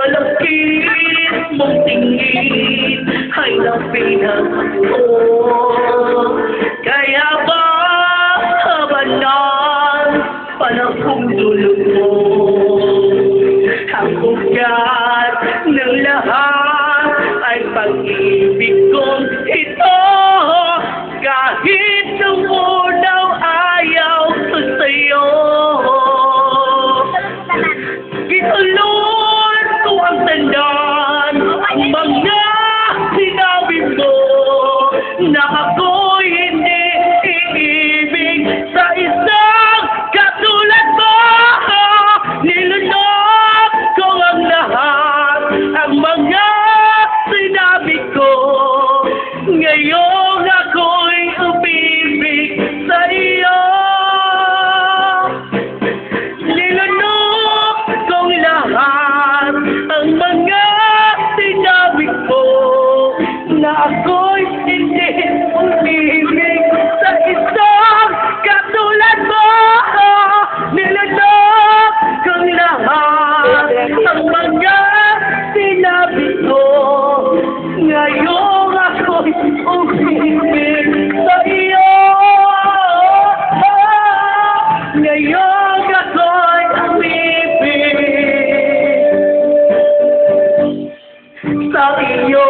Malakit mong tingin ay napinagpo. Kaya ba habang ng panahong dulog mo, ang ugat ng lahat ay pag-ibig kong ito. Kahit nung unaw ayaw ko sa'yo, itulot ko ang tandaan ang mga sinabi mo na ako'y hindi iibig sa isang katulad mo. Nilunok ko ang lahat ang mga sinabi ko. Ngayon ako'y umibig sa iyo. Nilunok kong lahat ang mga sinabi ko na ako'y hindi umibig sa isang katulad mo. Nilunok kong lahat ang mga sinabi ko. Ngayon ako'y umibig sa iyo. Ngayon ako'y umibig sa iyo.